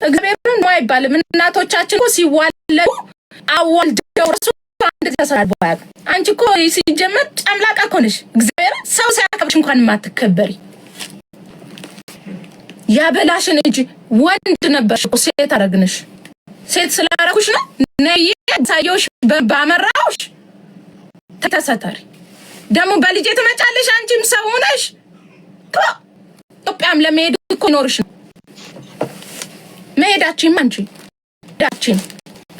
እግዚአብሔርን ነው አይባልም። እናቶቻችን እኮ ሲዋለዱ አወልደው እርሱ አንድ ተሰራባይ አንቺ እኮ ሲጀመር ጨምላቃ እኮ ነሽ። እግዚአብሔር ሰው ሳያከብርሽ እንኳን ማትከበሪ ያበላሽን እንጂ ወንድ ነበርሽ እኮ ሴት አረግንሽ። ሴት ስላረኩሽ ነው ነይ ሳይዮሽ ባመራውሽ ተተሰተሪ ደሞ በልጄ ተመጫለሽ። አንቺም ሰው ነሽ። ኢትዮጵያም ለመሄድ እኮ ኖርሽ መሄዳችን ማንቺ ዳችን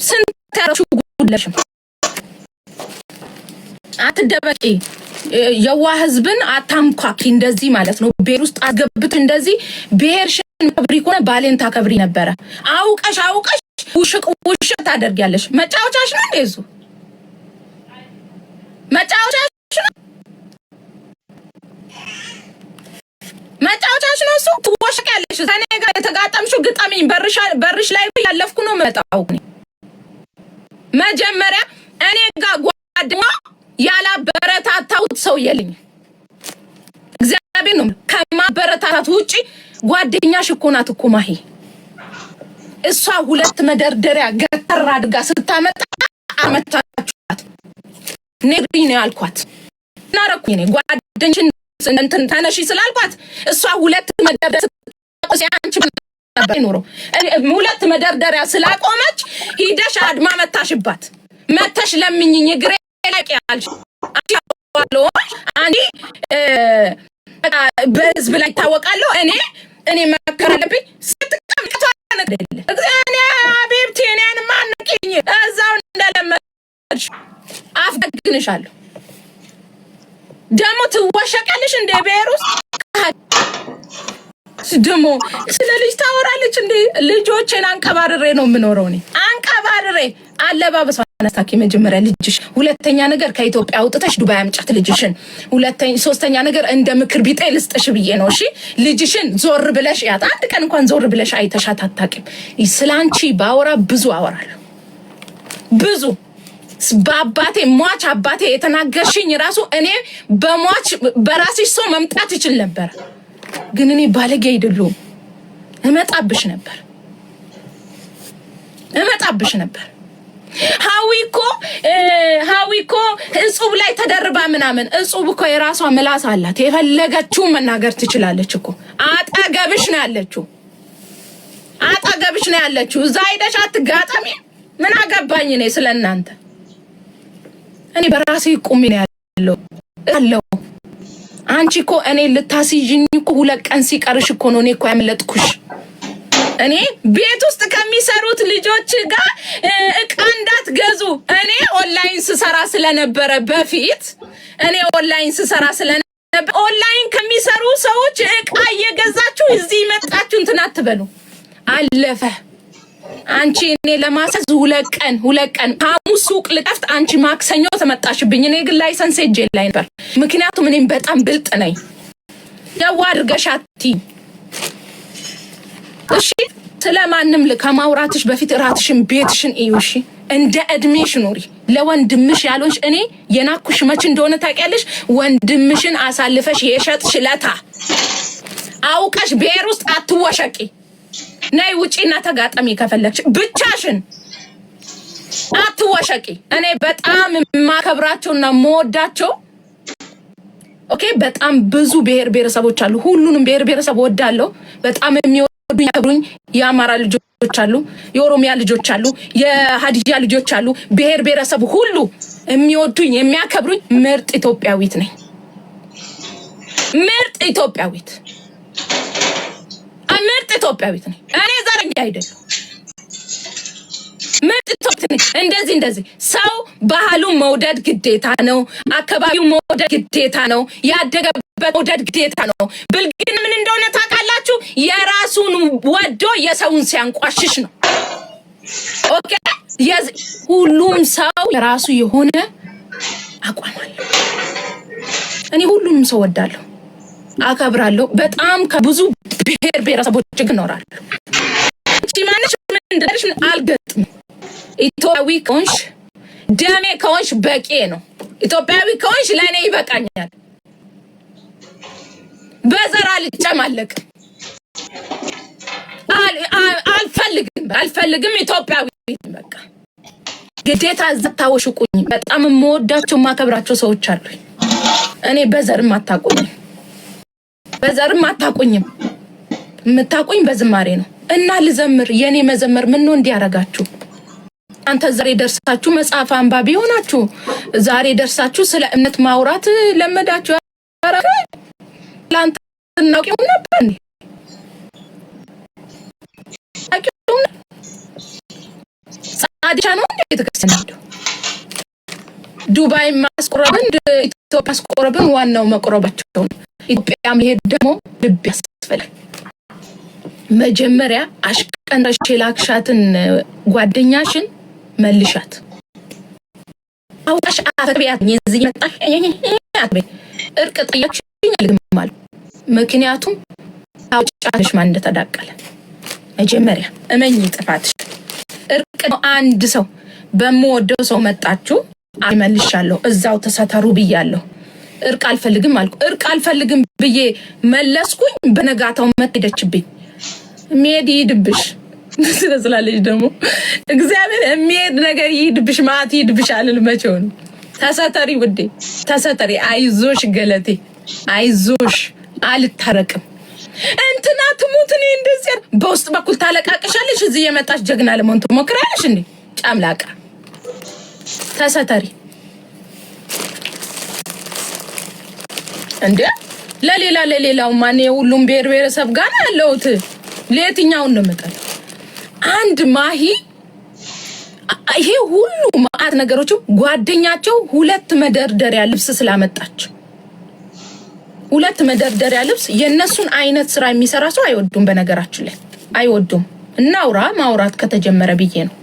ስንታረሹ ጉድለሽ አትደበቂ። የዋ ህዝብን አታምኳኪ እንደዚህ ማለት ነው። ቤር ውስጥ አገብት እንደዚህ ቤርሽን ከብሪኮነ ባሌን ታከብሪ ነበር። አውቀሽ ውሽቅ ታደርጊያለሽ። መጫወቻሽ ነው እንደዙ መጫወቻሽ ነው እሱ ትወሽቂያለሽ። እኔ ጋር የተጋጠምሽው ግጠሚኝ በርሽ ላይ ያለፍኩ ነው መጣው። መጀመሪያ እኔ ጋር ጓደኛ ያላበረታታውት ሰው የለኝ። እግዚአብሔር ነው ከማበረታታት ውጪ ጓደኛሽ እኮ ናት እኮ ማሂ። እሷ ሁለት መደርደሪያ ገተራ አድጋ ስታመጣ አመጣችኋት ነግሪኝ ነው ያልኳት። ናረኩኝ እኔ ጓደኛሽን እንትን ተነሺ ስላልኳት እሷ ሁለት መደርደሪያ አንቺ ነበር ኖሮ ሁለት መደርደሪያ ስላቆመች ሂደሽ አድማ መታሽባት። መተሽ ለምኝኝ ግሬ ላይ ያልሽ አንቺ በህዝብ ላይ ታወቃለሁ። እኔ መከራለብኝ ስትቀምጣ ነገር እግዚአብሔር አቤብቴ እኔን ማንቀኝ እዛው እንደለመድሽ አፍደግንሻለሁ። ደሞ ትወሸቀልሽ እንደ ቤሩስ ደሞ ስለ ልጅ ታወራለች እንደ ልጆቼን አንቀባርሬ ነው የምኖረው። እኔ አንቀባርሬ አለባበስ አነስታኪ መጀመሪያ ልጅሽ፣ ሁለተኛ ነገር ከኢትዮጵያ አውጥተሽ ዱባይ አምጫት ልጅሽን፣ ሶስተኛ ነገር እንደ ምክር ቢጤ ልስጥሽ ብዬ ነው። እሺ ልጅሽን ዞር ብለሽ ያት አንድ ቀን እንኳን ዞር ብለሽ አይተሻት አታውቂም። ስላንቺ ባወራ ብዙ አወራለሁ ብዙ በአባቴ ሟች አባቴ የተናገርሽኝ ራሱ እኔ በሟች በራስሽ ሰው መምጣት ይችል ነበር። ግን እኔ ባለጌ አይደለሁም። እመጣብሽ ነበር። ሃዊኮ እጹብ ላይ ተደርባ ምናምን እጹብ እኮ የራሷ ምላስ አላት። የፈለገችው መናገር ትችላለች እኮ። አጠገብሽ ነው ያለችው። እዛ ሄደሽ አትጋጠሚ። ምን አገባኝ እኔ ስለናንተ። እኔ በራሴ ቁሚ ነው ያለው። አንቺ እኮ እኔ ልታስይዥኝ እኮ ሁለት ቀን ሲቀርሽ እኮ ነው እኔ እኮ ያመለጥኩሽ። እኔ ቤት ውስጥ ከሚሰሩት ልጆች ጋር እቃ እንዳትገዙ እኔ ኦንላይን ስሰራ ስለነበረ በፊት ኦንላይን ከሚሰሩ ሰዎች እቃ እየገዛችሁ እዚህ መጣችሁ እንትን አትበሉ። አለፈ። አንቺ እኔ ለማሰዝ ሁለት ቀን ሐሙስ ሱቅ ልከፍት አንቺ ማክሰኞ ተመጣሽብኝ። እኔ ግን ላይሰንስ እጄ ላይ ነበር። ምክንያቱም እኔም በጣም ብልጥ ነኝ። ያው አድርገሻቲ እሺ። ስለማንም ከማውራትሽ በፊት ራትሽን ቤትሽን እዩሽ። እንደ እድሜሽ ኑሪ። ለወንድምሽ ያልሆንሽ እኔ የናኩሽ መች እንደሆነ ታውቂያለሽ። ወንድምሽን አሳልፈሽ የሸጥሽ ለታ አውቀሽ ብሔር ውስጥ አትወሸቂ። ናይ ውጪና ተጋጠሚ ከፈለግሽ ብቻሽን አትወሸቂ። እኔ በጣም ማከብራቸውና መወዳቸው ኦኬ በጣም ብዙ ብሔር ብሔረሰቦች አሉ። ሁሉንም ብሔር ብሔረሰብ ወዳለው በጣም የሚወዱኝ ያከብሩኝ የአማራ ልጆች አሉ፣ የኦሮሚያ ልጆች አሉ፣ የሀዲያ ልጆች አሉ። ብሔር ብሔረሰብ ሁሉ የሚወዱኝ የሚያከብሩኝ ምርጥ ኢትዮጵያዊት ነኝ። ምርጥ ኢትዮጵያዊት ነኝ። እኔ ዘረኛ አይደለም። ምርጥ ኢትዮጵያዊት ነኝ። እንደዚህ ሰው ባህሉን መውደድ ግዴታ ነው። አካባቢው መውደድ ግዴታ ነው። ያደገበት መውደድ ግዴታ ነው። ብልግና ምን እንደሆነ ታውቃላችሁ? የራሱን ወዶ የሰውን ሲያንቋሽሽ ነው። ኦኬ ሁሉም ሰው የራሱ የሆነ አቋም አለው። እኔ ሁሉንም ሰው ወዳለሁ፣ አከብራለሁ። በጣም ከብዙ ብሔር ብሔረሰቦች ጋር እኖራለሁ። እቺ ማነሽ ምን እንደርሽ አልገጥም። ኢትዮጵያዊ ከሆንሽ ደሜ ከሆንሽ በቂ ነው። ኢትዮጵያዊ ከሆንሽ ለኔ ይበቃኛል። በዘራ ልጨማለቅ አልፈልግም ኢትዮጵያዊ በቃ ግዴታ ዘታውሽቁኝ በጣም የምወዳቸው ማከብራቸው ሰዎች አሉ እኔ በዘርም አታቁኝም የምታቁኝ በዝማሬ ነው እና ልዘምር የኔ መዘመር ምን ነው እንዲያረጋችሁ አንተ ዛሬ ደርሳችሁ መጽሐፍ አንባቢ ሆናችሁ ዛሬ ደርሳችሁ ስለ እምነት ማውራት ለመዳችሁ አረጋ ላንተ ነው ነበር ሳዲሻ ነው የተከሰነው ዱባይ ማስቆረብን ኢትዮጵያ ማስቆረብን ዋናው መቆረባቸው ኢትዮጵያ መሄድ ደግሞ ልብ ያስፈልጋል መጀመሪያ አሽቀንረሽ ላክሻትን ጓደኛሽን መልሻት አውጣሽ አፈቢያት የዚህ መጣሽ አትበይ እርቅ ጠያችኝ ልግማል ምክንያቱም አውጫሽ ማን እንደተዳቀለ መጀመሪያ እመኝ ጥፋትሽ እርቅ ነው አንድ ሰው በመወደው ሰው መጣችሁ አይመልሻለሁ እዛው ተሰተሩ ብያለሁ እርቅ አልፈልግም አልኩ እርቅ አልፈልግም ብዬ መለስኩኝ በነጋታው መጥደችብኝ ሜዲ ይድብሽ ስለዚህ ደግሞ እግዚአብሔር የሚሄድ ነገር ይድብሽ ማት ይድብሽ አልል መቼው ነው ተሰተሪ ውዴ ተሰተሪ አይዞሽ ገለቴ አይዞሽ አልታረቅም እንትና ትሙት እኔ እንደዚህ በውስጥ በኩል ታለቃቀሻለሽ እዚህ የመጣሽ ጀግና ለሞንቱ ሞክራለሽ እንዴ ጫምላቃ ተሰተሪ እንዴ ለሌላው ማን የሁሉም ብሔረሰብ ጋር አለውት ለየትኛው ነው መጣል አንድ ማሂ ይሄ ሁሉ ማአት ነገሮች ጓደኛቸው ሁለት መደርደሪያ ልብስ ስላመጣች ሁለት መደርደሪያ ልብስ የነሱን አይነት ስራ የሚሰራ ሰው አይወዱም በነገራችን ላይ አይወዱም እናውራ ማውራት ከተጀመረ ብዬ ነው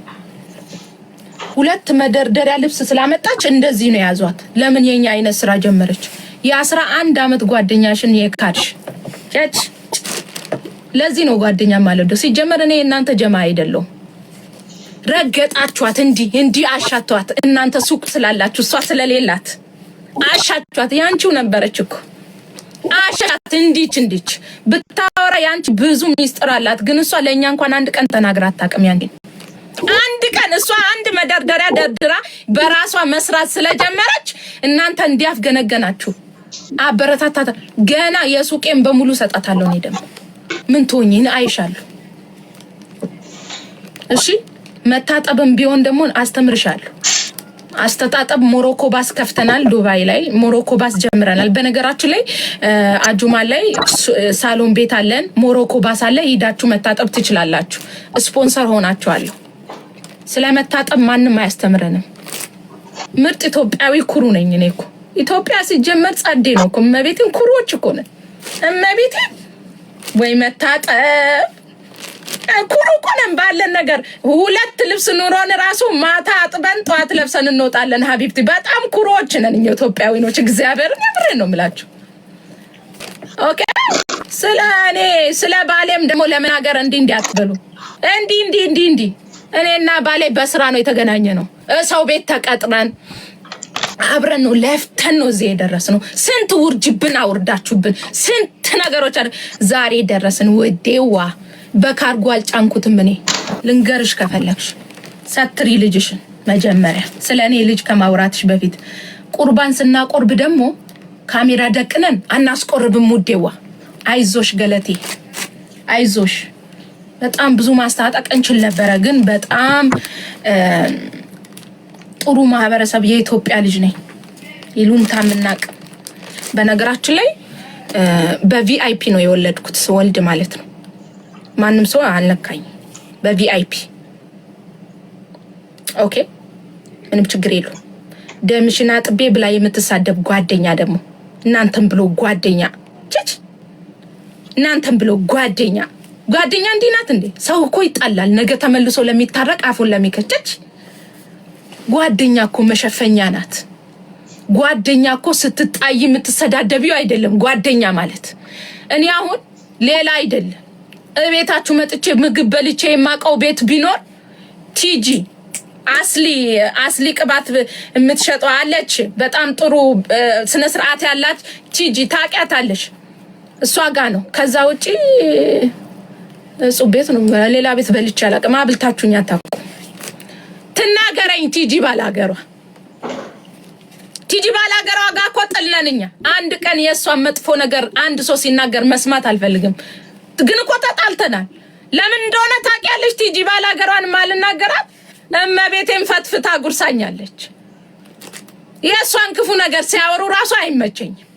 ሁለት መደርደሪያ ልብስ ስላመጣች እንደዚህ ነው ያዟት ለምን የኛ አይነት ስራ ጀመረች የ11 አመት ጓደኛሽን የካድሽ ቸች ለዚህ ነው ጓደኛ ማለት ነው ሲጀመር እኔ እናንተ ጀማ አይደለም ረገጣችኋት እንዲ አሻቷት እናንተ ሱቅ ስላላችሁ እሷ ስለሌላት አሻቷት ያንቺው ነበረች እኮ አሻት እንዲች ብታወራ ያንቺ ብዙ ሚስጥር አላት ግን እሷ ለኛ እንኳን አንድ ቀን ተናግራ አታውቅም ያንቺ አንድ ቀን እሷ አንድ መደርደሪያ ደርድራ በራሷ መስራት ስለጀመረች እናንተ እንዲያፍገነገናችሁ አበረታታታ ገና የሱቄን በሙሉ ሰጣታለሁ እኔ ደግሞ ምን ትሆኚን አይሻለሁ እሺ መታጠብም ቢሆን ደግሞ አስተምርሻለሁ አስተጣጠብ ሞሮኮ ባስ ከፍተናል ዱባይ ላይ ሞሮኮ ባስ ጀምረናል በነገራችን ላይ አጁማ ላይ ሳሎን ቤት አለን ሞሮኮ ባስ አለ ሄዳችሁ መታጠብ ትችላላችሁ ስፖንሰር ሆናችኋለሁ ስለመታጠብ ማንንም አያስተምረንም ምርጥ ኢትዮጵያዊ ኩሩ ነኝ እኔ እኮ ኢትዮጵያ ሲጀመር ጻዴ ነው እኮ መቤትን ኩሩዎች እኮ ነን እመቤቴ ወይ መታጠብ ኩሩ ቆነን ባለን ነገር ሁለት ልብስ ኑሮን ራሱ ማታ አጥበን ጧት ለብሰን እንወጣለን ሀቢብቲ በጣም ኩሩዎች ነን እኛ ኢትዮጵያዊኖች እግዚአብሔርን ያብረን ነው ምላችሁ ኦኬ ስለ ባሌም ደግሞ ለመናገር እንዲያትበሉ እንዲ እኔና ባሌ በስራ ነው የተገናኘ ነው ሰው ቤት ተቀጥረን አብረን ነው ለፍተን ነው እዚህ የደረስነው ስንት ውርጅብን አውርዳችሁብን ስንት ነገሮች ዛሬ ደረስን ወዴዋ በካርጎ አልጫንኩትም እኔ ልንገርሽ ከፈለክሽ ሰትሪ ልጅሽን መጀመሪያ ስለኔ ልጅ ከማውራትሽ በፊት ቁርባን ስናቆርብ ደግሞ ካሜራ ደቅነን አናስቆርብም ውዴዋ አይዞሽ ገለቴ አይዞሽ በጣም ብዙ ማስተጣቀቅ እንችል ነበር ግን በጣም ጥሩ ማህበረሰብ የኢትዮጵያ ልጅ ነኝ ይሉንታ ምናቅ በነገራችን ላይ በቪአይፒ ነው የወለድኩት ወልድ ማለት ነው ማንንም ሰው አልነካኝ በቪአይፒ ኦኬ ምንም ችግር የለው ደምሽና ጥቤ ብላ የምትሳደብ ጓደኛ ደግሞ እናንተም ብሎ ጓደኛ እንዲናት እንዴ ሰው እኮ ይጣላል ነገ ተመልሶ ለሚታረቅ አፉን ለሚከቸች ጓደኛ እኮ መሸፈኛ ናት ጓደኛ እኮ ስትጣይ የምትሰዳደቢው አይደለም ጓደኛ ማለት እኔ አሁን ሌላ አይደለም እቤታችሁ መጥቼ ምግብ በልቼ የማቀው ቤት ቢኖር ቲጂ አስሊ ቅባት የምትሸጠው አለች በጣም ጥሩ ስነ ስርዓት ያላት ቲጂ ታውቂያታለሽ እሷ ጋር ነው ከዛ ውጪ እሱ ቤት ነው ሌላ ቤት በልቼ አላውቅም። አብልታችሁኝ አታውቁ። ትናገረኝ ቲጂ ባላገሯ ጋር ቆጥልነንኛ አንድ ቀን የሷን መጥፎ ነገር አንድ ሰው ሲናገር መስማት አልፈልግም። ግን እኮ ተጣልተናል። ለምን እንደሆነ ታውቂያለሽ? ቲጂ ባላገሯን ማልናገራት እመቤቴን ፈትፍታ ጉርሳኛለች። የሷን ክፉ ነገር ሲያወሩ ራሱ አይመቸኝም።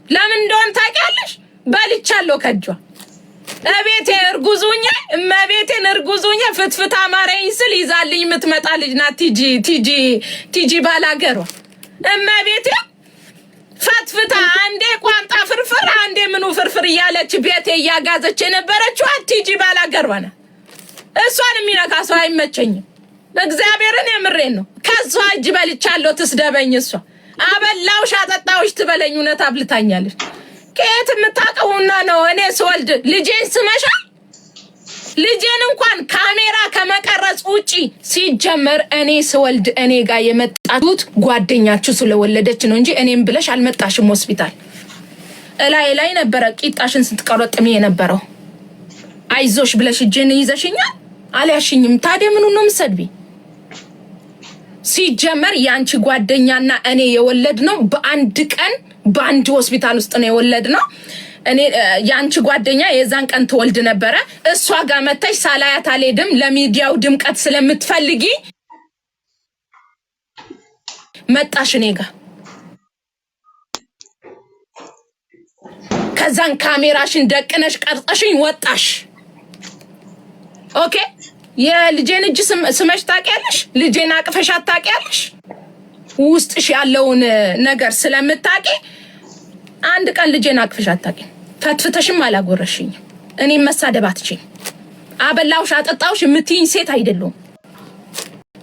ለምን እንደሆነ ታውቂያለሽ? በልቻለሁ ከጇ እቤቴ እርጉዙኛ እመቤቴን እርጉዙኛ ፍትፍታ ማረኝ ስል ይዛልኝ የምትመጣ ልጅ ናት ቲጂ ባላገሯ። እመቤቴ ፈትፍታ አንዴ ቋንጣ ፍርፍር አንዴ ምኑ ፍርፍር እያለች ቤቴ እያጋዘች የነበረችው ቲጂ ባላገሯ ናት። እሷን የሚነካ ሰው አይመቸኝም። እግዚአብሔርን የምሬን ነው። ከሷ እጅ በልቻለሁ ትስደበኝ። እሷ አበላውሽ አጠጣውሽ ትበለኝ። እውነት አብልታኛለች። ከየት የምታውቀውና ነው? እኔ ስወልድ ልጄን ስመሻል ልጄን እንኳን ካሜራ ከመቀረጽ ውጪ ሲጀመር እኔ ስወልድ እኔ ጋር የመጣቱት ጓደኛችሁ ስለወለደች ነው እንጂ እኔም ብለሽ አልመጣሽም ሆስፒታል። ላይ ነበረ ቂጣሽን ስትቀረጥሚ የነበረው። አይዞሽ ብለሽ እጄን ይዘሽኛል አልያሽኝም። ታዲያ ምኑ ነው የምትሰድቢ? ሲጀመር ያንቺ ጓደኛና እኔ የወለድ ነው በአንድ ቀን በአንድ ሆስፒታል ውስጥ ነው የወለድ ነው። እኔ ያንቺ ጓደኛ የዛን ቀን ተወልድ ነበረ። እሷ ጋር መተሽ ሳላያት አልሄድም ለሚዲያው ድምቀት ስለምትፈልጊ መጣሽ እኔ ጋር። ከዛን ካሜራሽን ደቅነሽ ቀርጸሽኝ ወጣሽ። ኦኬ የልጄን እጅ ስመሽ ታውቂያለሽ? ልጄን አቅፈሽ ታውቂያለሽ? ውስጥሽ ያለውን ነገር ስለምታውቂ አንድ ቀን ልጄን አቅፈሽ አታውቂም። ፈትፍተሽም አላጎረሽኝ። እኔ መሳደብ አትችይም። አበላውሽ አጠጣውሽ የምትይኝ ሴት አይደለም።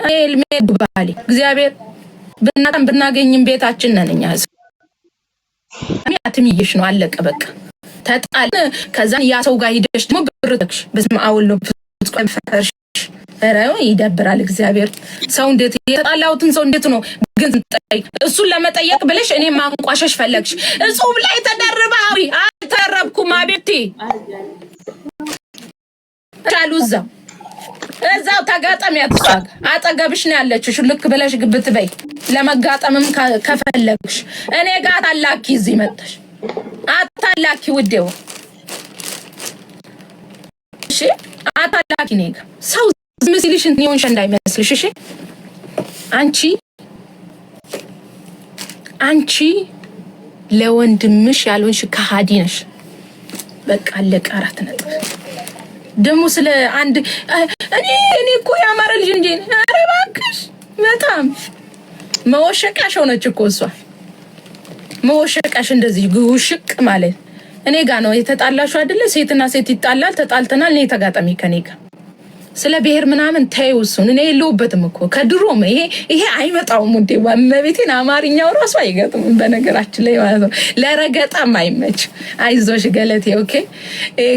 እኔ ልሜድ ባሊ እግዚአብሔር ብናታም ብናገኝም ቤታችን ነን እኛ። አትምይሽ ነው አለቀ በቃ ተጣል። ከዛን ያ ሰው ጋር ሂደሽ ደግሞ ብር ተክሽ በስመ አብ ወልድ ወመንፈስ ቅዱስ ፈረው ይደብራል። እግዚአብሔር ሰው እንዴት የተጣላውትን ሰው እንዴት ነው ግን ጠይቅ። እሱን ለመጠየቅ ብለሽ እኔ ማንቋሸሽ ፈለግሽ። እጹብ ላይ ተደርባዊ አልተረብኩም። አቤቴ እዛው ተጋጠም ያትሳግ አጠገብሽ ነው ያለችሽ። ልክ ብለሽ ግብት በይ። ለመጋጠምም ከፈለግሽ እኔ ጋር ታላኪ እዚህ መጣሽ አታላኪ ውዴው። እሺ አታላኪ ነኝ ሰው ምስልሽ እንት እንዳይመስልሽ። እሺ አንቺ ለወንድምሽ ያልሆንሽ ከሃዲ ነሽ። በቃ አለቀ። 4 ነጥብ። ደግሞ ስለ አንድ እኔ እኮ ያማረ ልጅ እንዴ! ኧረ እባክሽ በጣም መወሸቃሽ ሆነች እኮ እሷ። መወሸቃሽ እንደዚህ ጉሽቅ ማለት እኔ ጋር ነው የተጣላሽው አይደለ? ሴትና ሴት ይጣላል። ተጣልተናል። እኔ ተጋጠሚ ከኔ ጋር ስለ ብሔር ምናምን ታዩሱን እኔ የለውበትም እኮ ከድሮም ይሄ አይመጣውም እንዴ ወመቤቴን አማርኛው ራሱ አይገጥም በነገራችን ላይ ማለት ነው። ለረገጣም አይመች። አይዞሽ ገለቴ ኦኬ።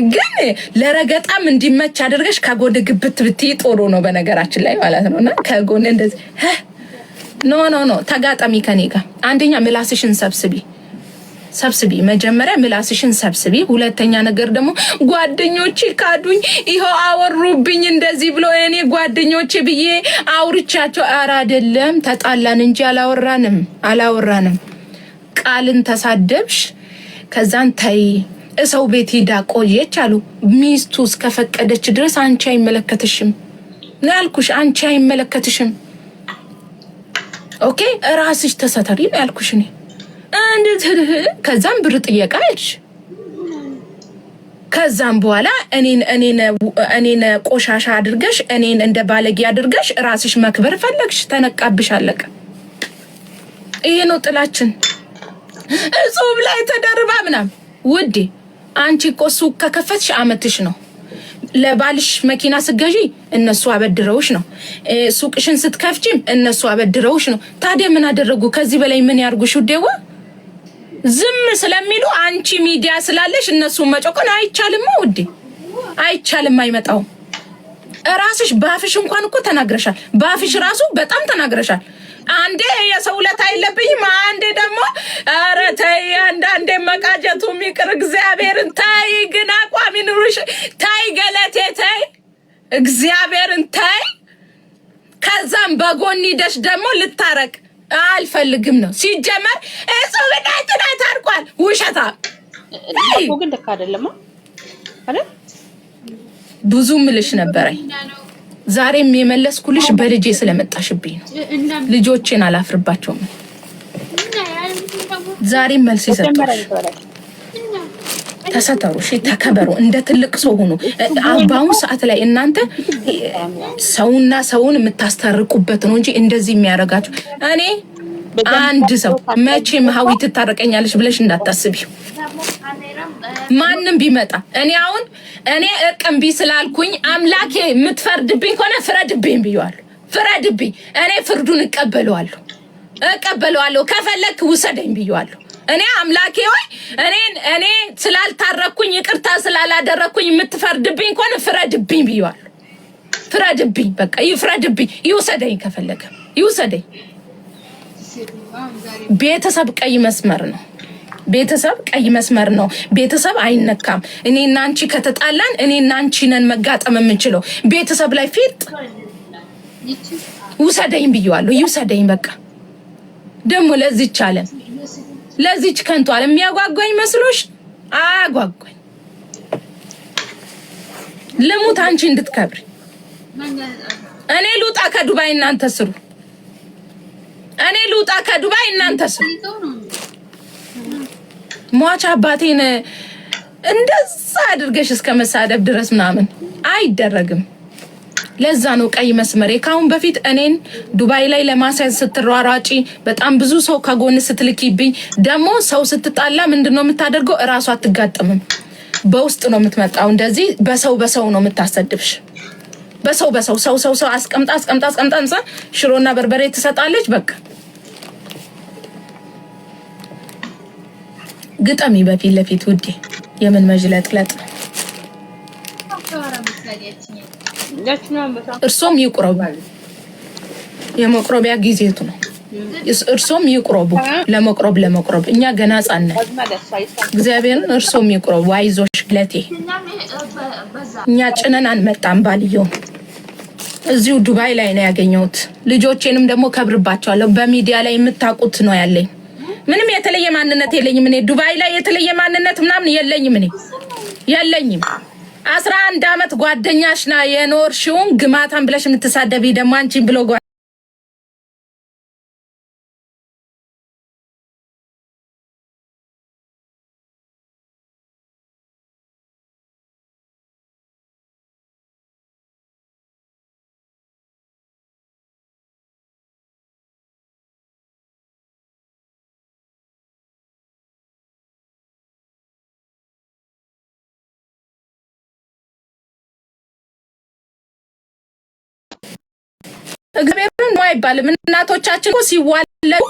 ግን ለረገጣም እንዲመች አድርገሽ ከጎን ግብት ብትይ ጥሩ ነው በነገራችን ላይ ማለት ነውና ከጎን እንደዚህ ኖ ተጋጣሚ ከኔ ጋር አንደኛ ምላስሽን ሰብስቢ መጀመሪያ ምላስሽን ሰብስቢ። ሁለተኛ ነገር ደግሞ ጓደኞቼ ካዱኝ ይሄው አወሩብኝ እንደዚህ ብሎ እኔ ጓደኞቼ ብዬ አውርቻቸው ኧረ አይደለም ተጣላን እንጂ አላወራንም። ቃልን ተሳደብሽ ከዛን ታይ እሰው ቤት ሄዳ ቆየች አሉ። ሚስቱ እስከፈቀደች ድረስ አንቺ አይመለከትሽም ነው ያልኩሽ። አንቺ አይመለከትሽም። ኦኬ ራስሽ ተሰተሪ ነው ያልኩሽ እኔ። ከዛም ብር ጥየቃ አለሽ። ከዛም በኋላ እኔን ቆሻሻ አድርገሽ እኔን እንደ ባለጌ አድርገሽ ራስሽ መክበር ፈለግሽ። ተነቃብሽ አለቀ። ይሄ ነው ጥላችን። እጹብ ላይ ተደርባ ምናምን ውዴ አንቺ እኮ ሱቅ ከከፈትሽ አመትሽ ነው። ለባልሽ መኪና ስገዢ እነሱ አበድረውሽ ነው። ሱቅሽን ስትከፍቺም እነሱ አበድረውሽ ነው። ታዲያ ምን አደረጉ? ከዚህ በላይ ምን ያርጉሽ ውዴዋ? ዝም ስለሚሉ አንቺ ሚዲያ ስላለሽ እነሱ መጮቀን አይቻልም ውዴ፣ አይቻልም። አይመጣው ራስሽ ባፍሽ እንኳን እኮ ተናግረሻል። ባፍሽ ራሱ በጣም ተናግረሻል። አንዴ የሰው ለታ አይለብኝም አንዴ ደግሞ ኧረ ተይ አንዳንዴ መቃጀቱ የሚቅር እግዚአብሔርን ታይ ግን አቋም ይኑርሽ ታይ ገለቴ ታይ እግዚአብሔርን ታይ ከዛም በጎን ሂደሽ ደግሞ ልታረቅ አልፈልግም ነው ሲጀመር እሱ በዳይትና ታርቋል ውሸታ አይ ግን ልክ አይደለም አይደል ብዙ ምልሽ ነበረኝ ዛሬም የመለስኩልሽ በልጄ ስለመጣሽብኝ ነው ልጆቼን አላፍርባቸውም ዛሬም መልስ ይሰጣል ተሰተሩ እሺ ተከበሩ እንደ ትልቅ ሰው ሆኖ አባው ሰዓት ላይ እናንተ ሰውና ሰውን የምታስተርቁበት ነው እንጂ እንደዚህ የሚያረጋችሁ እኔ አንድ ሰው መቼም ሀዊት ታረቀኛለሽ ብለሽ እንዳታስቢው ማንንም ቢመጣ እኔ አሁን እኔ እርቅም ቢ ስላልኩኝ አምላኬ የምትፈርድብኝ ከሆነ ፍረድብኝ ብየዋለሁ ፍረድብኝ እኔ ፍርዱን እቀበለዋለሁ ከፈለክ ውሰደኝ ብየዋለሁ እኔ አምላኬ ሆይ እኔ ስላልታረኩኝ ይቅርታ ስላላደረኩኝ የምትፈርድብኝ ከሆነ ፍረድብኝ ብየዋለሁ ፍረድብኝ በቃ ይፍረድብኝ ይውሰደኝ ከፈለከ ይውሰደኝ ቤተሰብ ቀይ መስመር ነው ቤተሰብ ቀይ መስመር ነው ቤተሰብ አይነካም እኔና አንቺ ከተጣላን እኔና አንቺ ነን መጋጠም የምንችለው ቤተሰብ ላይ ፊት ውሰደኝ ብየዋለሁ ይውሰደኝ በቃ ደሞ ለዚች ዓለም ለዚች ከንቱ ዓለም የሚያጓጓኝ መስሎሽ አጓጓኝ ለሙት አንቺ እንድትከብሪ እኔ ልውጣ ከዱባይ እናንተ ስሩ እኔ ልውጣ ከዱባይ እናንተ ስሩ ሟች አባቴን እንደዛ አድርገሽ እስከ መሳደብ ድረስ ምናምን አይደረግም ለዛ ነው ቀይ መስመሬ ካሁን በፊት እኔን ዱባይ ላይ ለማሳዝ ስትሯሯጪ በጣም ብዙ ሰው ከጎን ስትልኪብኝ ደሞ ሰው ስትጣላ ምንድነው የምታደርገው እራሷ አትጋጠምም በውስጥ ነው የምትመጣው እንደዚህ በሰው ነው የምታሰድብሽ በሰው ሰው አስቀምጣ ሽሮና በርበሬ ትሰጣለች በቃ ግጠሚ በፊት ለፊት ውዴ የምን መጅለጥለጥ እርሶም ይቁረቡ የመቅረቢያ ጊዜቱ ነው እርሶም ይቁረቡ ለመቅረብ እኛ ገና ጻነ እግዚአብሔርን እርሶም ይቁረቡ አይዞሽ ለቴ እኛ ጭነን አንመጣም ባልየው እዚሁ ዱባይ ላይ ነው ያገኘሁት ልጆቼንም ደግሞ ከብርባቸዋለሁ በሚዲያ ላይ የምታቁት ነው ያለኝ ምንም የተለየ ማንነት የለኝም እኔ ዱባይ ላይ የተለየ ማንነት ምናምን የለኝም 11 አመት ጓደኛሽና የኖርሽውን ግማታን ብለሽ የምትሳደቢ ደሞ አንቺን ብሎ እግዚአብሔርን ነው አይባልም እናቶቻችን እኮ ሲዋለዱ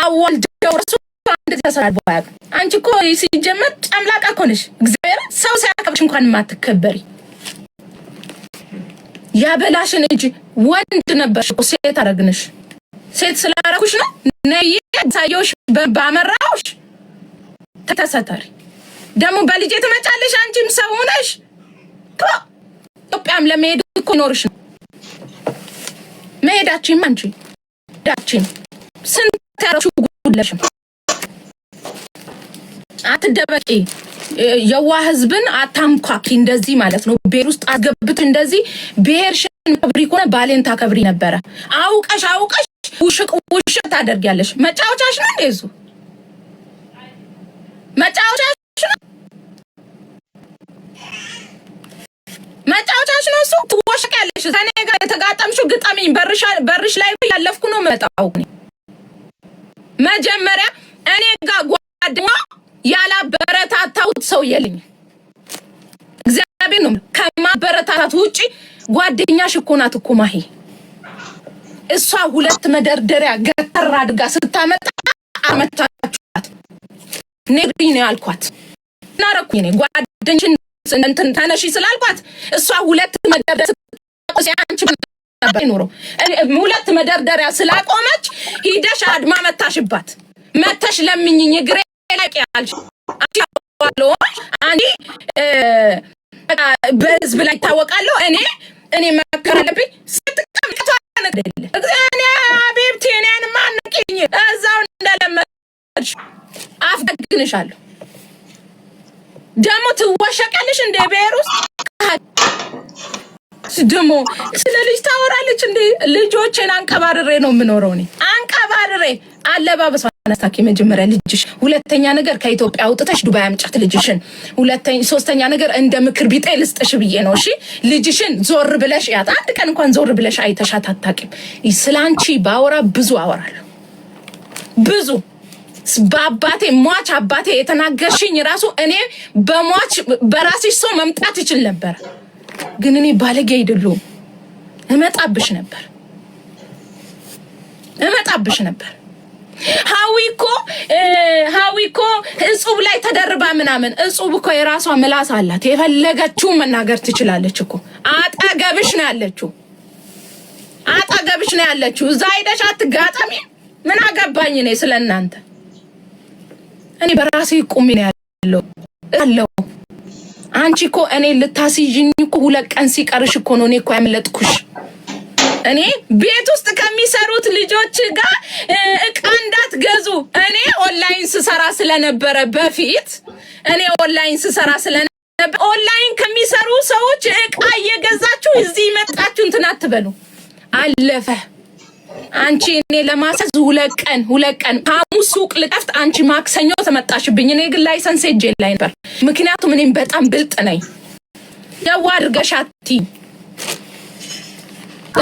አዋልደው እርሱ አንድ ተሰራው አንቺ እኮ ሲጀመር ጨምላቃ እኮ ነሽ እግዚአብሔር ሰው ሲያከብርሽ እንኳን ማትከበሪ ያበላሽን እንጂ ወንድ ነበርሽ እኮ ሴት አረግነሽ ሴት ስላረኩሽ ነው ነይ ሳይዮሽ ባመራውሽ ተተሰተሪ ደሞ በልጄ ተመጫለሽ አንቺም ሰው ሆነሽ ኢትዮጵያም ለመሄድ እኮ ኖርሽ መሄዳችን አንቺ ዳችን ስንታረሹ ጉድለሽም አትደበቂ የዋ ህዝብን አታምኳኪ እንደዚህ ማለት ነው ቤር ውስጥ አስገብት እንደዚህ ብሄርሽን ከብሪ ኮነ ባሌን ታከብሪ ነበር አውቀሽ ውሽ ታደርጊያለሽ መጫወቻሽ ነው እንደዙ መጫወቻሽ ነው እሱ ትወሽቃለሽ ታኔ ጋር የተጋጠምሽው ግጠሚኝ በርሽ ላይ ያለፍኩ ነው መጣው መጀመሪያ እኔ ጋር ጓደኛ ያላበረታታውት ሰው የለኝ እግዚአብሔር ነው ከማበረታታት ውጪ ጓደኛሽ እኮ ናት እኮ ማሂ እሷ ሁለት መደርደሪያ ገተራ አድጋ ስታመጣ አመጣቻት ነግሪኝ ነው ያልኳት ናረኩኝ እኔ ጓደኛሽን እንትን ታነሺ ስላልኳት እሷ ሁለት መደርደሪያ አንቺ ኖሮ ሁለት መደርደሪያ ስላቆመች ሂደሽ አድማ መታሽባት መተሽ ለምኝኝ ግሬ ላይ ያልሽ አንዲ በህዝብ ላይ ታወቃለሁ እኔ መከረለብኝ ስትቀምጣ ነደለ እኔ አቤብቴ እኔን ማንቂኝ እዛው እንደለመድሽ አፍደግንሻለሁ ደሞ ትወሸቀልሽ እንደ ቤሩስ ደሞ ስለ ልጅ ታወራለች እንደ ልጆችን አንቀባርሬ ነው የምኖረው እኔ አንቀባርሬ አለባበሷን አስተካኪ መጀመሪያ ልጅሽ ሁለተኛ ነገር ከኢትዮጵያ አውጥተሽ ዱባይ አምጫት ልጅሽን ሶስተኛ ነገር እንደ ምክር ቢጤ ልስጥሽ ብዬ ነው እሺ ልጅሽን ዞር ብለሽ ያት አንድ ቀን እንኳን ዞር ብለሽ አይተሻት አታውቂም ስላንቺ ባወራ ብዙ አወራለሁ ብዙ በአባቴ ሟች አባቴ የተናገርሽኝ ራሱ እኔ በሟች በራስሽ ሰው መምጣት ይችል ነበር ግን እኔ ባለጌ አይደለሁም እመጣብሽ ነበር ሃዊኮ እጹብ ላይ ተደርባ ምናምን እጹብ እኮ የራሷ ምላስ አላት የፈለገችው መናገር ትችላለች እኮ አጣገብሽ ነው ያለችው ዛይደሽ አትጋጠሚ ምን አገባኝ እኔ ስለናንተ እኔ በራሴ ቁሚ ነው ያለው አንቺ እኮ እኔ ልታስይዥኝ እኮ ሁለት ቀን ሲቀርሽ እኮ ነው እኔ እኮ ያመለጥኩሽ እኔ ቤት ውስጥ ከሚሰሩት ልጆች ጋር እቃ እንዳትገዙ እኔ ኦንላይን ስሰራ ስለነበረ በፊት ኦንላይን ከሚሰሩ ሰዎች እቃ እየገዛችሁ እዚህ መጣችሁ እንትን አትበሉ አለፈ አንቺ እኔ ለማሰዝ ሁለት ቀን ሐሙስ ሱቅ ልከፍት አንቺ ማክሰኞ ተመጣሽብኝ እኔ ግን ላይሰንስ እጄ ላይ ነበር ምክንያቱም እኔም በጣም ብልጥ ነኝ ያዋድርገሻቲ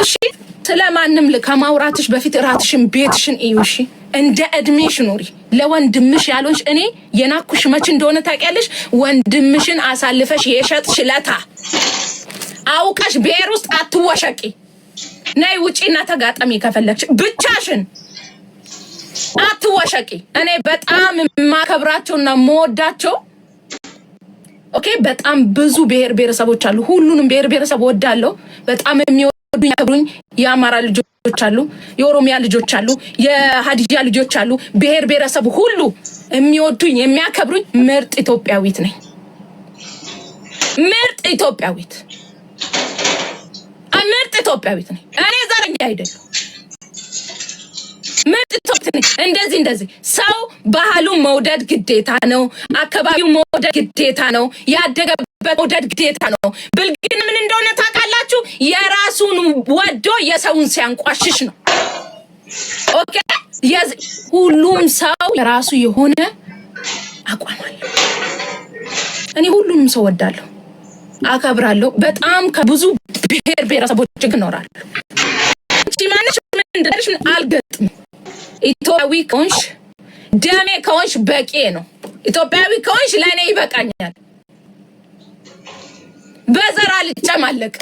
እሺ ስለማንም ከማውራትሽ በፊት ራትሽን ቤትሽን እዩሽ እንደ እድሜሽ ኑሪ ለወንድምሽ ያሎሽ እኔ የናኩሽ መች እንደሆነ ታውቂያለሽ ወንድምሽን አሳልፈሽ የሸጥሽ ለታ አውቀሽ ብሔር ውስጥ አትወሸቂ ናይ ውጪና ተጋጠሚ ከፈለክሽ ብቻሽን አትወሸቂ እኔ በጣም ማከብራቸውና መወዳቸው ኦኬ በጣም ብዙ ብሔረሰቦች አሉ ሁሉንም ብሔረሰብ ወዳለው በጣም የሚወዱኝ ያከብሩኝ የአማራ ልጆች አሉ የኦሮሚያ ልጆች አሉ የሀዲያ ልጆች አሉ ብሔረሰብ ሁሉ የሚወዱኝ የሚያከብሩኝ ምርጥ ኢትዮጵያዊት ነኝ ምርጥ ኢትዮጵያዊት ነኝ እኔ ዘረኛ አይደለም ምርጥ ኢትዮጵያዊት እንደዚህ ሰው ባህሉን መውደድ ግዴታ ነው አካባቢው መውደድ ግዴታ ነው ያደገበት መውደድ ግዴታ ነው ብልግና ምን እንደሆነ ታውቃላችሁ የራሱን ወዶ የሰውን ሲያንቋሽሽ ነው ኦኬ ሁሉም ሰው የራሱ የሆነ አቋም አለው እኔ ሁሉንም ሰው ወዳለሁ አከብራለሁ በጣም ከብዙ ብሔረሰቦች ጋር እኖራለሁ እቺ ማነሽ ምን እንደርሽ አልገጥም ኢትዮጵያዊ ከሆንሽ ደሜ ከሆንሽ በቂ ነው ኢትዮጵያዊ ከሆንሽ ለኔ ይበቃኛል በዘራ ልጨማለቅ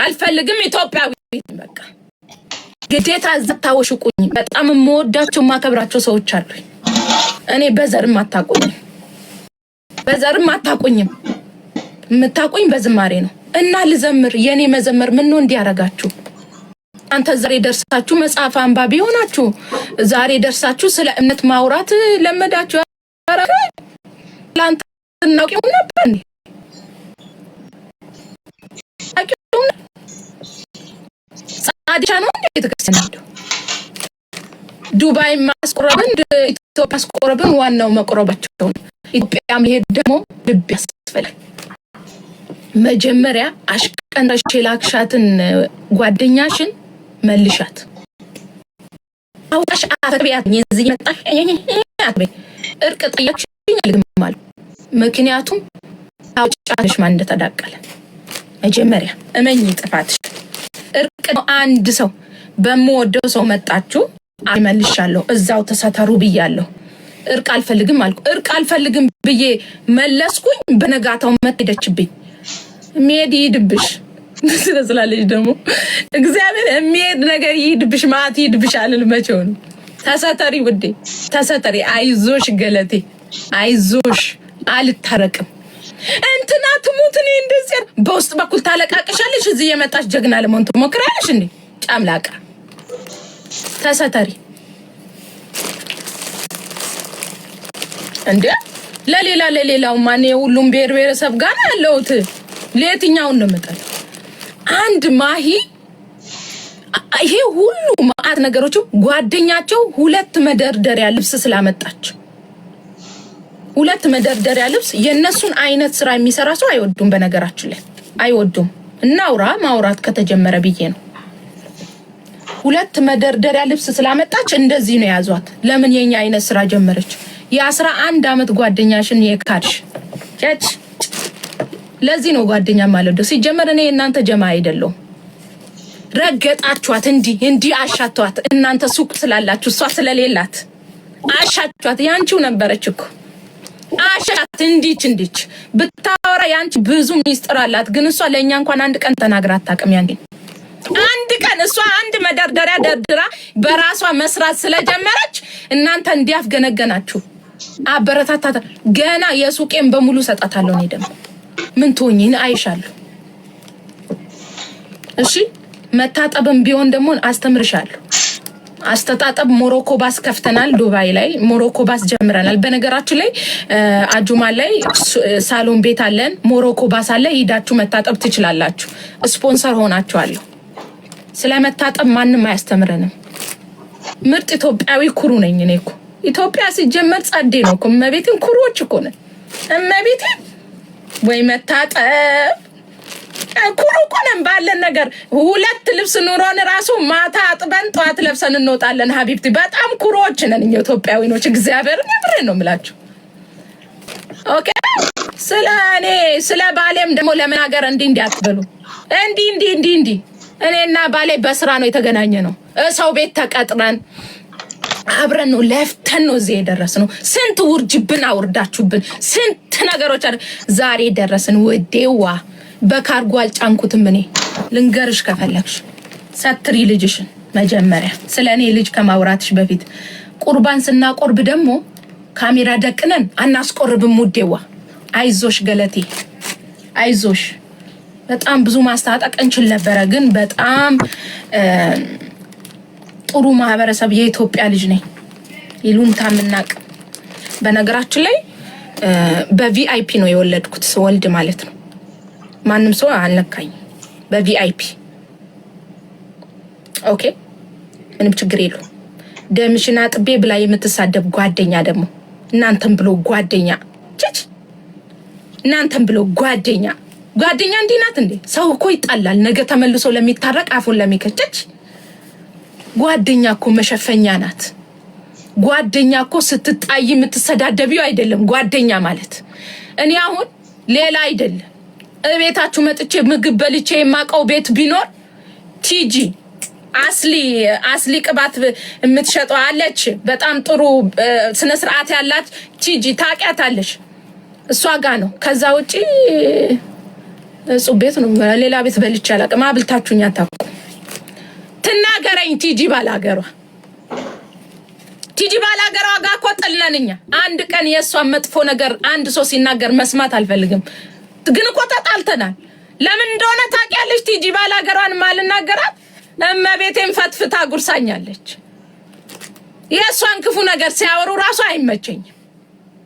አልፈልግም ኢትዮጵያዊ በቃ ግዴታ ዘታወሽቁኝ በጣም የምወዳቸው ማከብራቸው ሰዎች አሉ እኔ በዘርም አታቁኝም የምታቁኝ በዝማሬ ነው እና ልዘምር የኔ መዘመር ምን ነው እንዲያረጋችሁ አንተ ዛሬ ደርሳችሁ መጽሐፍ አንባቢ ሆናችሁ ዛሬ ደርሳችሁ ስለ እምነት ማውራት ለመዳችሁ አረፈ ላንተ ነው ነበር ጻድሻ ነው እንዴ ተከሰናችሁ ዱባይ ማስቆረብን ኢትዮጵያ ማስቆረብን ዋናው መቆረባቸው ኢትዮጵያም ሊሄድ ደግሞ ልብ ያስፈልጋል መጀመሪያ አሽቀንራሽ ላክሻትን ጓደኛሽን መልሻት አውጣሽ አፈቢያት የዚህ መጣሽ እርቅ ጥያቄሽኝ ልግማል ምክንያቱም አውጫሽ ማን እንደተዳቀለ መጀመሪያ እመኝ ጥፋትሽ እርቅ አንድ ሰው በመወደው ሰው መጣችሁ አይመልሻለሁ እዛው ተሰተሩ ብያለሁ እርቅ አልፈልግም አልኩ እርቅ አልፈልግም ብዬ መለስኩኝ በነጋታው መጥደችብኝ ሜዲ ይድብሽ ስለዚህ ደግሞ እግዚአብሔር የሚሄድ ነገር ይድብሽ ማት ይድብሽ አልል መቼው ነው ተሰተሪ ውዴ ተሰተሪ አይዞሽ ገለቴ አይዞሽ አልታረቅም እንትና ትሙት እኔ እንደዚህ በውስጥ በኩል ታለቃቅሻለሽ እዚህ የመጣሽ ጀግና ለሞንቱ ሞክራለሽ እንዴ ጫምላቃ ተሰተሪ እንዴ ለሌላው ማን የሁሉም ብሔረሰብ ጋር ያለውት ለየትኛው ነው መጣው አንድ ማሂ ይሄ ሁሉ ማአት ነገሮች ጓደኛቸው ሁለት መደርደሪያ ልብስ ስላመጣች ሁለት መደርደሪያ ልብስ የነሱን አይነት ስራ የሚሰራ ሰው አይወዱም በነገራችን ላይ አይወዱም እናውራ ማውራት ከተጀመረ ብዬ ነው ሁለት መደርደሪያ ልብስ ስላመጣች እንደዚህ ነው ያዟት ለምን የኛ አይነት ስራ ጀመረች የ11 አመት ጓደኛሽን የካድሽ ቸች ለዚህ ነው ጓደኛ ማለት ነው ሲጀመር እኔ እናንተ ጀማ አይደለም ረገጣችኋት እንዲ አሻቷት እናንተ ሱቅ ስላላችሁ እሷ ስለሌላት አሻቷት ያንቺው ነበረች እኮ አሻት እንዲች ብታወራ ያንቺ ብዙ ሚስጥር አላት ግን እሷ ለኛ እንኳን አንድ ቀን ተናግራ አታውቅም ያንቺ አንድ ቀን እሷ አንድ መደርደሪያ ደርድራ በራሷ መስራት ስለጀመረች እናንተ እንዲያፍገነገናችሁ አበረታታታ ገና የሱቄን በሙሉ ሰጣታለሁ እኔ ደግሞ ምን ትሆኚ አይሻለሁ እሺ መታጠብም ቢሆን ደግሞ አስተምርሻለሁ አስተጣጠብ ሞሮኮ ባስ ከፍተናል ዱባይ ላይ ሞሮኮ ባስ ጀምረናል በነገራችን ላይ አጁማ ላይ ሳሎን ቤት አለን ሞሮኮ ባስ አለ ሄዳችሁ መታጠብ ትችላላችሁ ስፖንሰር ሆናችኋለሁ ስለመታጠብ ማንንም አያስተምረንም ምርጥ ኢትዮጵያዊ ኩሩ ነኝ እኔ እኮ ኢትዮጵያ ሲጀመር ጻዴ ነው እኮ መቤቴን ኩሩዎች እኮ ነን መቤቴ ወይ መታጠብ ኩሩ እኮ ነን ባለን ነገር ሁለት ልብስ ኑሮን ራሱ ማታ አጥበን ጧት ለብሰን እንወጣለን ሀቢብቲ በጣም ኩሩዎች ነን እኛ ኢትዮጵያዊኖች እግዚአብሔር ነብሬ ነው የምላችሁ ኦኬ ስለ ባሌም ደግሞ ለመናገር እንዲያትበሉ እንዲ እኔና ባሌ በስራ ነው የተገናኘ ነው ሰው ቤት ተቀጥረን አብረን ነው ለፍተን ነው እዚህ የደረስነው ስንት ውርጅብን አውርዳችሁብን ስንት ነገሮች ዛሬ ደረስን ወዴዋ በካርጎ አልጫንኩትም እኔ ልንገርሽ ከፈለክሽ ሰትሪ ልጅሽን መጀመሪያ ስለኔ ልጅ ከማውራትሽ በፊት ቁርባን ስናቆርብ ደግሞ ካሜራ ደቅነን አናስቆርብም ውዴዋ አይዞሽ ገለቴ አይዞሽ በጣም ብዙ ማስታጠቅ እንችል ነበር ግን በጣም ጥሩ ማህበረሰብ የኢትዮጵያ ልጅ ነኝ ይሉንታ ምናቅ በነገራችን ላይ በቪአይፒ ነው የወለድኩት ወልድ ማለት ነው ማንንም ሰው አልነካኝ በቪአይፒ ኦኬ ምንም ችግር የለው ደምሽና ጥቤ ብላ የምትሳደብ ጓደኛ ደግሞ እናንተም ብሎ ጓደኛ ቸች እናንተም ብሎ ጓደኛ እንዲናት እንዴ ሰው እኮ ይጣላል ነገ ተመልሶ ለሚታረቅ አፉን ለሚከቸች ጓደኛ እኮ መሸፈኛ ናት ጓደኛ እኮ ስትጣይ የምትሰዳደቢው አይደለም ጓደኛ ማለት እኔ አሁን ሌላ አይደለም እቤታችሁ መጥቼ ምግብ በልቼ የማቀው ቤት ቢኖር ቲጂ አስሊ ቅባት የምትሸጠው አለች በጣም ጥሩ ስነ ስርዓት ያላት ቲጂ ታውቂያታለሽ እሷ ጋር ነው ከዛ ውጪ ጹቤት ነው ሌላ ቤት በልቼ አላውቅም አብልታችሁኛ ታውቁ ትናገረኝ ቲጂ ባላገሯ ጋር እኮ ጥልነንኛ አንድ ቀን የሷን መጥፎ ነገር አንድ ሰው ሲናገር መስማት አልፈልግም ግን እኮ ተጣልተናል ለምን እንደሆነ ታውቂያለሽ ቲጂ ባላገሯን ማልናገራት እመቤቴን ፈትፍታ ጉርሳኛለች የሷን ክፉ ነገር ሲያወሩ ራሱ አይመቸኝ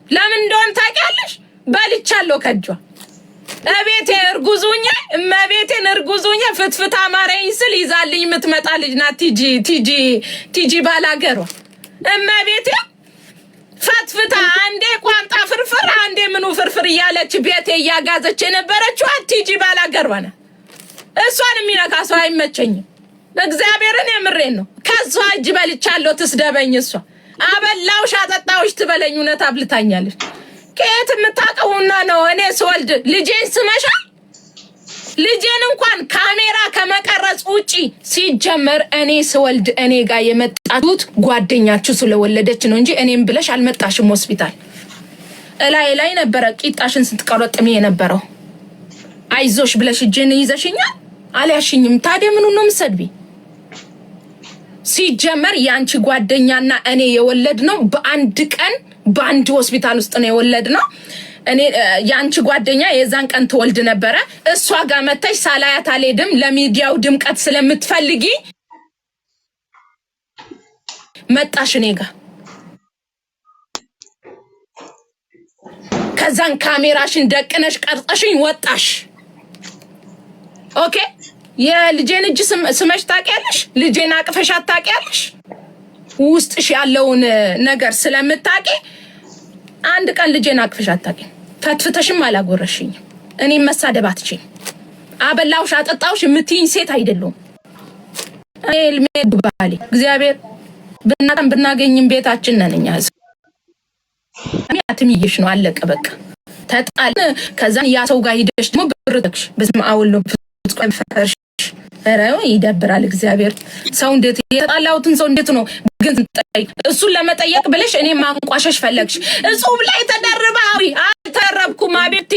ለምን እንደሆነ ታውቂያለሽ በልቻለሁ ከጇ እቤቴ እመቤቴን እርጉዙኛ ፍትፍታ ማረኝ ስል ይዛልኝ የምትመጣ ልጅ ናት ቲጂ ባላገሯ እመቤቴ ፈትፍታ አንዴ ቋንጣ ፍርፍር አንዴ ምኑ ፍርፍር እያለች ቤቴ እያጋዘች የነበረችው ቲጂ ባላገሯ ናት እሷን የሚነካ ሰው አይመቸኝም እግዚአብሔርን የምሬን ነው ከሷ እጅ በልቻለሁ ትስደበኝ እሷ አበላውሽ አጠጣውሽ ትበለኝ እውነት አብልታኛለች ከየት የምታውቀውና ነው እኔ ስወልድ ልጄን ስመሻ ልጄን እንኳን ካሜራ ከመቀረጽ ውጪ ሲጀመር እኔ ስወልድ እኔ ጋር የመጣሁት ጓደኛችሁ ስለወለደች ነው እንጂ እኔም ብለሽ አልመጣሽም ሆስፒታል ላይ ነበር ቂጣሽን ስትቀረጥሚ የነበረው አይዞሽ ብለሽ እጄን ይዘሽኛል አልያሽኝም ታዲያ ምን ነው የምትሰድቢ ሲጀመር ያንቺ ጓደኛና እኔ የወለድ ነው በአንድ ቀን በአንድ ሆስፒታል ውስጥ ነው የወለድ ነው እኔ ያንቺ ጓደኛ የዛን ቀን ተወልድ ነበረ እሷ ጋር መተሽ ሳላያት አልሄድም ለሚዲያው ድምቀት ስለምትፈልጊ መጣሽ እኔ ጋር ከዛን ካሜራሽን ደቅነሽ ቀርጸሽኝ ወጣሽ ኦኬ የልጄን እጅ ስመሽ ታውቂያለሽ ልጄን አቅፈሽ አታውቂያለሽ ውስጥሽ ያለውን ነገር ስለምታውቂ አንድ ቀን ልጄን አቅፈሽ አታውቂም ፈትፍተሽም አላጎረሽኝ እኔ መሳደብ አትችይም አበላውሽ አጠጣውሽ የምትይኝ ሴት አይደለም እኔ ልሜድባሊ እግዚአብሔር ብናገኝም ቤታችን ነንኛ አትምይሽ ነው አለቀ በቃ ተጣል ከዛን ያ ሰው ጋር ሄደሽ ደግሞ ብርትክሽ በስመ አብ ወወልድ ወመንፈስ ቅዱስ አረው ይደብራል እግዚአብሔር ሰው እንዴት የጣላውትን ሰው እንዴት ነው ግን ጠይቅ እሱን ለመጠየቅ ብለሽ እኔ ማንቋሸሽ ፈለግሽ እጹብ ላይ ተደርባዊ አልተረብኩም አቤቴ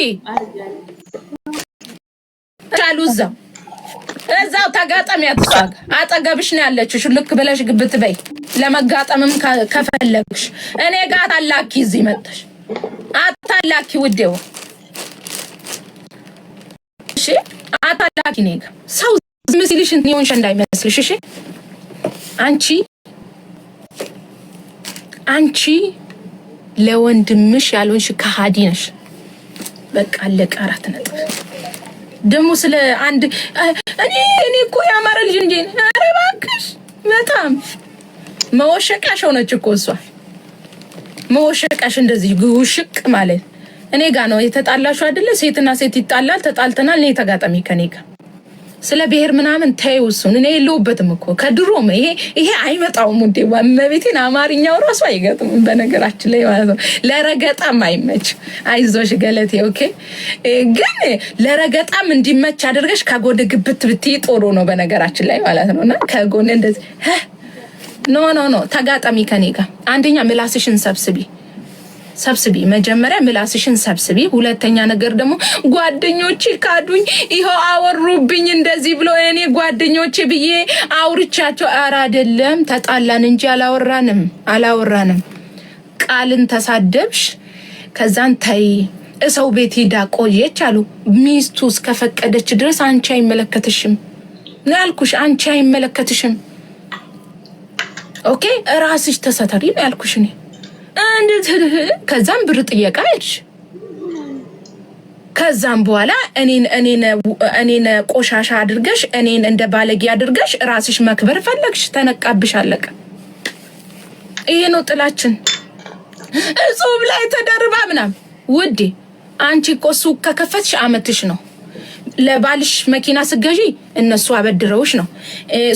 እዛው ተጋጠሚያት አጠገብሽ ነው ያለችው ሽልክ ብለሽ ግብት በይ ለመጋጠምም ከፈለግሽ እኔ ጋር ታላኪ እዚህ መጣሽ አታላኪ ውዴው እሺ አታላኪ ነኝ ሰው ምስልሽ እንትን እንዳይመስልሽ እሺ አንቺ ለወንድምሽ ያልሆንሽ ከሃዲ ነሽ በቃ ለቀራት ነጥብ ደሞ ስለ አንድ እኔ እኮ ያማረ ልጅ እንዴ አረ እባክሽ በጣም መወሸቃሽ ሆነች እኮ እሷ መወሸቃሽ እንደዚህ ጉሽቅ ማለት እኔ ጋር ነው የተጣላሽው አይደለ ሴትና ሴት ይጣላል ተጣልተናል እኔ ተጋጣሚ ከኔ ጋር ስለ ብሔር ምናምን ተይውሱን እኔ የለውበትም እኮ ከድሮም ይሄ አይመጣውም እንዴ ወመቤቴን አማርኛው ራሱ አይገጥም በነገራችን ላይ ማለት ነው ለረገጣም አይመች አይዞሽ ገለቴ ኦኬ ግን ለረገጣም እንዲመች አድርገሽ ከጎን ግብት ብትይ ጦሮ ነው በነገራችን ላይ ማለት ነውና ከጎን እንደዚህ ኖ ተጋጣሚ ከኔ ጋር አንደኛ ምላስሽን ሰብስቢ መጀመሪያ ምላስሽን ሰብስቢ ሁለተኛ ነገር ደግሞ ጓደኞቼ ካዱኝ ይሄው አወሩብኝ እንደዚህ ብሎ እኔ ጓደኞቼ ብዬ አውርቻቸው አራ አይደለም ተጣላን እንጂ አላወራንም ቃልን ተሳደብሽ ከዛን ታይ እሰው ቤት ሄዳ ቆየች አሉ ሚስቱ እስከፈቀደች ድረስ አንቺ አይመለከትሽም ነው ያልኩሽ አንቺ አይመለከትሽም ኦኬ ራስሽ ተሰተሪ ነው ያልኩሽ እኔ ከዛም ብር ጥየቃ አይሽ ከዛም በኋላ እኔን ቆሻሻ አድርገሽ እኔን እንደ ባለጌ አድርገሽ ራስሽ መክበር ፈለግሽ ተነቃብሽ አለቀ ይሄ ነው ጥላችን እጹብ ላይ ተደርባ ምናም ውዴ አንቺ ቆሱ ከከፈትሽ አመትሽ ነው ለባልሽ መኪና ስገዢ እነሱ አበድረውሽ ነው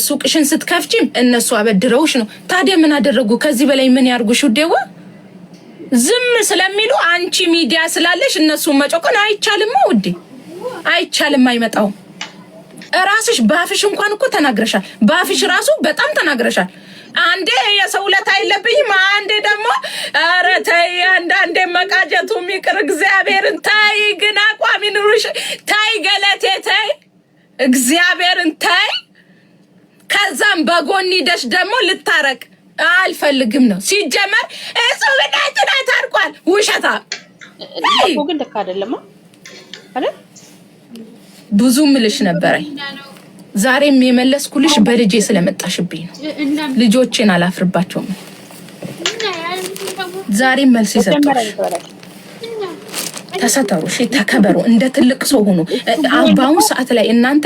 ሱቅሽን ስትከፍቺም እነሱ አበድረውሽ ነው ታዲያ ምን አደረጉ ከዚህ በላይ ምን ያርጉሽ ውዴዋ ዝም ስለሚሉ አንቺ ሚዲያ ስላለሽ እነሱ መጮቀን አይቻልም ውዴ አይቻልም አይመጣው ራስሽ ባፍሽ እንኳን እኮ ተናግረሻል ባፍሽ ራሱ በጣም ተናግረሻል አንዴ የሰውለት አይለብኝም አንዴ ደግሞ አረ ተይ አንዴ መቃጀቱ ሚቅር እግዚአብሔርን ታይ ግን አቋም ይኑርሽ ታይ ገለቴ ታይ እግዚአብሔርን ታይ ከዛም በጎን ሂደሽ ደግሞ ልታረቅ አልፈልግም ነው ሲጀመር እሱ በዳይተና ታርቋል ውሸታ እኮ ግን ደካ አይደለም አይደል ብዙ ምልሽ ነበረኝ ዛሬም የመለስኩልሽ በልጄ ስለመጣሽብኝ ነው ልጆቼን አላፍርባቸውም ዛሬም መልስ ይሰጣሽ ተሰተሩ እሺ ተከበሩ እንደ ትልቅ ሰው ሆኖ አባውን ሰዓት ላይ እናንተ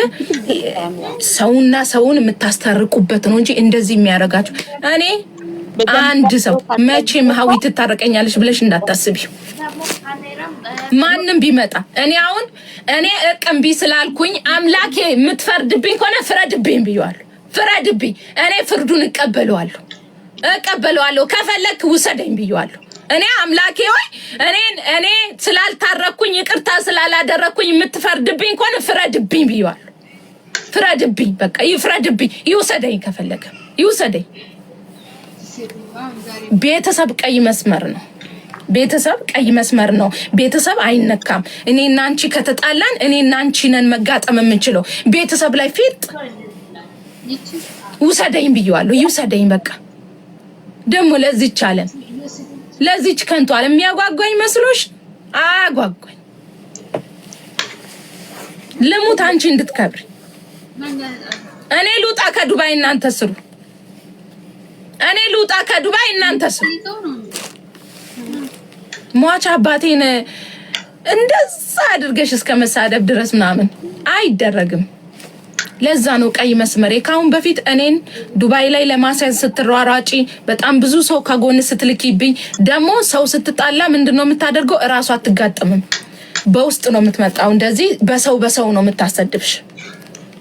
ሰውና ሰውን የምታስተርቁበት ነው እንጂ እንደዚህ የሚያረጋችሁ እኔ አንድ ሰው መቼም ሀዊ ትታረቀኛለሽ ብለሽ እንዳታስቢ ማንንም ቢመጣ እኔ እቅምቢ ስላልኩኝ አምላኬ የምትፈርድብኝ ከሆነ ፍረድብኝ ብየዋለሁ ፍረድብኝ እኔ ፍርዱን እቀበለዋለሁ ከፈለክ ውሰደኝ ብየዋለሁ እኔ አምላኬ ሆይ እኔ ስላልታረኩኝ ይቅርታ ስላላደረኩኝ የምትፈርድብኝ ከሆነ ፍረድብኝ ብየዋለሁ ፍረድብኝ በቃ ይፍረድብኝ ይውሰደኝ ከፈለከ ይውሰደኝ ቤተሰብ ቀይ መስመር ነው ቤተሰብ አይነካም እኔና አንቺ ከተጣላን እኔና አንቺ ነን መጋጠም የምንችለው ቤተሰብ ላይ ፊት ውሰደኝ ብየዋለሁ ይውሰደኝ በቃ ደሞ ለዚች ከንቱ ዓለም የሚያጓጓኝ መስሎሽ አጓጓኝ። ልሙት አንቺ እንድትከብሪ። እኔ ልውጣ ከዱባይ እናንተ ስሩ። እኔ ልውጣ ከዱባይ እናንተ ስሩ። ሟች አባቴን እንደዛ አድርገሽ እስከ መሳደብ ድረስ ምናምን አይደረግም። ለዛ ነው ቀይ መስመሬ። ካሁን በፊት እኔን ዱባይ ላይ ለማሳየት ስትሯሯጪ በጣም ብዙ ሰው ከጎን ስትልኪብኝ፣ ደግሞ ሰው ስትጣላ ምንድነው የምታደርገው? እራሷ አትጋጥምም። በውስጥ ነው የምትመጣው። እንደዚህ በሰው ነው የምታሰድብሽ።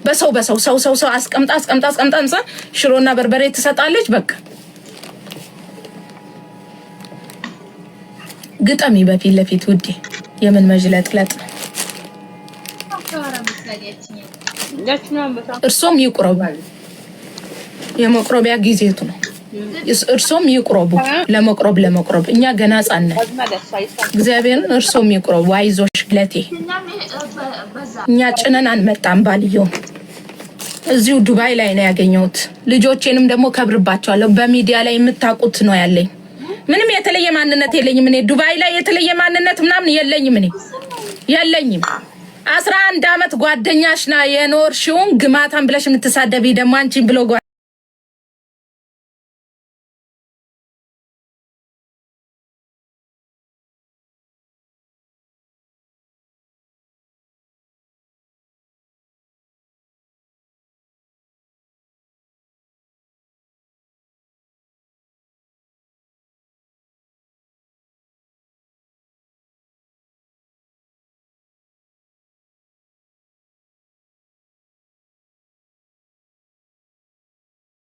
በሰው ሰው አስቀምጣ ሽሮና በርበሬ ትሰጣለች። በቃ ግጠሚ በፊት ለፊት ውዴ። የምን መጅለጥለጥ። እርሶም ይቁረቡ። የመቁረቢያ ጊዜቱ ነው። እርሶም ይቁረቡ። ለመቁረብ እኛ ገና ጻነ እግዚአብሔርን። እርሶም ይቁረቡ። አይዞሽ ለቴ። እኛ ጭነን አንመጣም። ባልየው እዚሁ ዱባይ ላይ ነው ያገኘሁት። ልጆቼንም ደግሞ ከብርባቸዋለሁ። በሚዲያ ላይ የምታውቁት ነው ያለኝ። ምንም የተለየ ማንነት የለኝም። እኔ ዱባይ ላይ የተለየ ማንነት ምናምን የለኝም። እኔ የለኝም። 11 አመት ጓደኛሽ ና የኖርሽውን ግማታን ብለሽ የምትሳደቢ ደግሞ አንቺን ብሎ